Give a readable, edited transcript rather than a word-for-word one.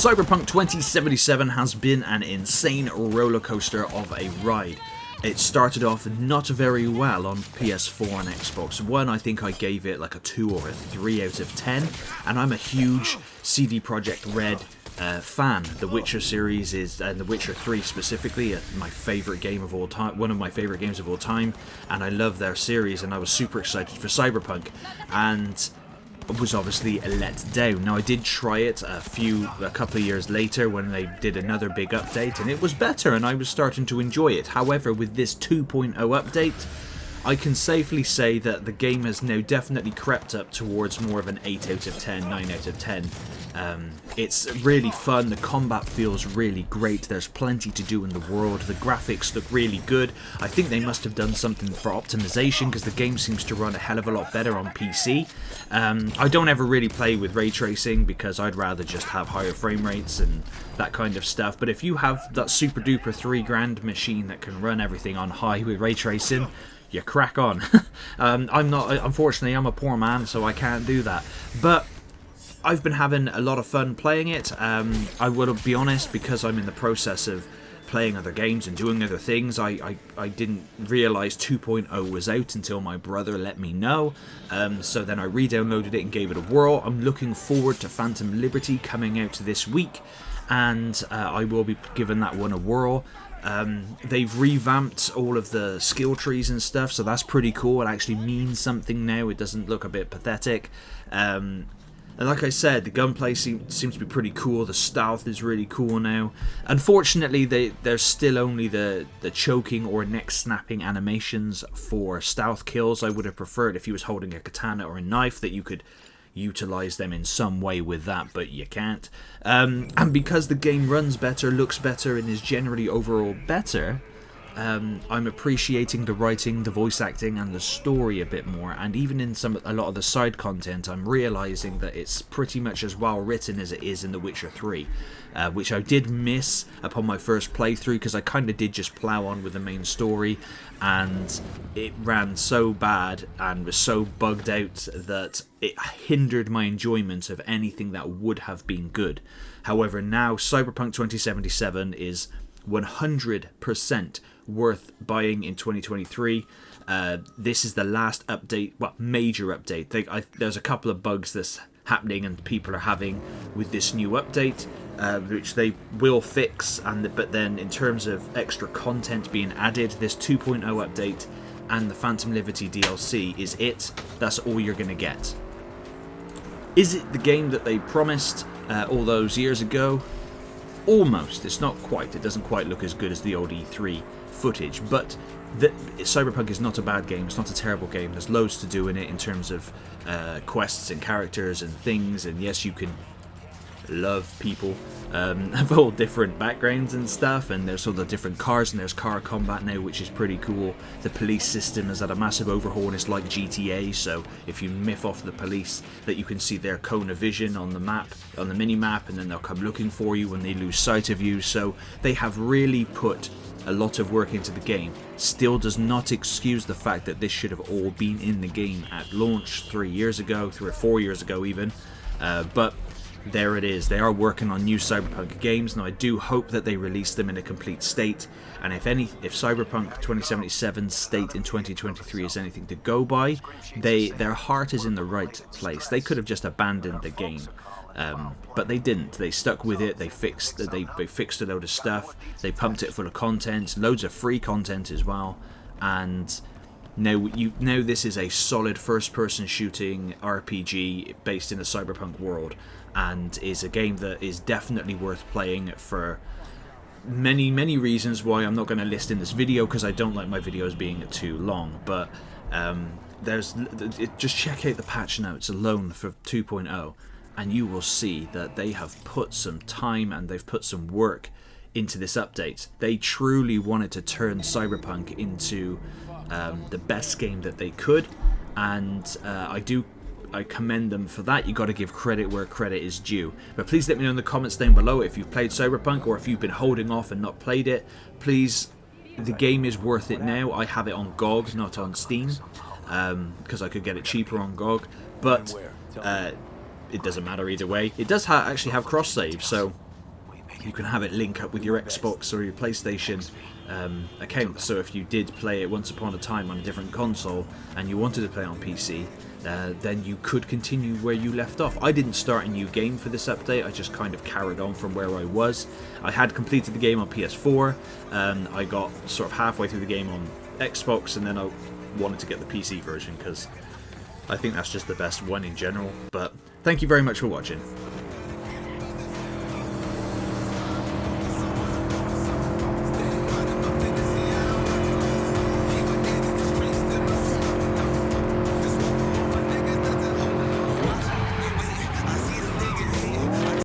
Cyberpunk 2077 has been an insane roller coaster of a ride. It started off not very well on PS4 and Xbox One. I think I gave it like a 2 or a 3 out of 10, and I'm a huge CD Projekt Red fan. The Witcher series is, and The Witcher 3 specifically, my favourite game of all time, one of my favourite games of all time, and I love their series, and I was super excited for Cyberpunk, and was obviously let down. Now I did try it a couple of years later when they did another big update, and it was better and I was starting to enjoy it. However, with this 2.0 update, I can safely say that the game has now definitely crept up towards more of an 8 out of 10, 9 out of 10. It's really fun, the combat feels really great, there's plenty to do in the world, the graphics look really good. I think they must have done something for optimization because the game seems to run a hell of a lot better on PC. I don't ever really play with ray tracing because I'd rather just have higher frame rates and that kind of stuff, but if you have that super duper $3,000 machine that can run everything on high with ray tracing, you crack on. Unfortunately, I'm a poor man, so I can't do that. But I've been having a lot of fun playing it. I will be honest, because I'm in the process of playing other games and doing other things, I didn't realise 2.0 was out until my brother let me know. So then I re-downloaded it and gave it a whirl. I'm looking forward to Phantom Liberty coming out this week, and I will be giving that one a whirl. They've revamped all of the skill trees and stuff, so that's pretty cool. It actually means something now. It doesn't look a bit pathetic. And like I said, the gunplay seems to be pretty cool. The stealth is really cool now. Unfortunately, there's still only the choking or neck snapping animations for stealth kills. I would have preferred if you was holding a katana or a knife that you could utilize them in some way with that, but you can't. And because the game runs better, looks better, and is generally overall better, I'm appreciating the writing, the voice acting, and the story a bit more. And even in a lot of the side content, I'm realizing that it's pretty much as well written as it is in The Witcher 3, which I did miss upon my first playthrough because I kind of did just plow on with the main story, and it ran so bad and was so bugged out that it hindered my enjoyment of anything that would have been good. However, now Cyberpunk 2077 is 100% worth buying in 2023. This is the last update, major update. There's a couple of bugs that's happening and people are having with this new update, which they will fix, but then in terms of extra content being added, this 2.0 update and the Phantom Liberty DLC is it. That's all you're going to get. Is it the game that they promised all those years ago? Almost. It's not quite. It doesn't quite look as good as the old E3 footage, but Cyberpunk is not a bad game. It's not a terrible game. There's loads to do in it in terms of quests and characters and things, and yes, you can love people of all different backgrounds and stuff, and there's all the different cars, and there's car combat now, which is pretty cool. The police system has had a massive overhaul, and it's like GTA, so if you miff off the police, that you can see their cone of vision on the map, on the mini-map, and then they'll come looking for you when they lose sight of you. So they have really put a lot of work into the game. Still does not excuse the fact that this should have all been in the game at launch 3 years ago, 3 or 4 years ago even, but there it is. They are working on new Cyberpunk games. Now I do hope that they release them in a complete state, and if Cyberpunk 2077's state in 2023 is anything to go by, their heart is in the right place. They could have just abandoned the game, but they didn't. They stuck with it. They fixed a load of stuff. They pumped it full of content, loads of free content as well, and now this is a solid first-person shooting RPG based in a cyberpunk world, and is a game that is definitely worth playing for many, many reasons why I'm not going to list in this video, because I don't like my videos being too long. But just check out the patch notes alone for 2.0, and you will see that they have put some time and they've put some work into this update. They truly wanted to turn Cyberpunk into the best game that they could, and I commend them for that. You got to give credit where credit is due. But please let me know in the comments down below if you've played Cyberpunk, or if you've been holding off and not played it. Please, the game is worth it now. I have it on GOG, not on Steam, because I could get it cheaper on GOG, but it doesn't matter either way. It does actually have cross save, so you can have it link up with your Xbox or your PlayStation account. So if you did play it once upon a time on a different console and you wanted to play it on PC, then you could continue where you left off. I didn't start a new game for this update, I just kind of carried on from where I was. I had completed the game on PS4, I got sort of halfway through the game on Xbox, and then I wanted to get the PC version because I think that's just the best one in general. But thank you very much for watching.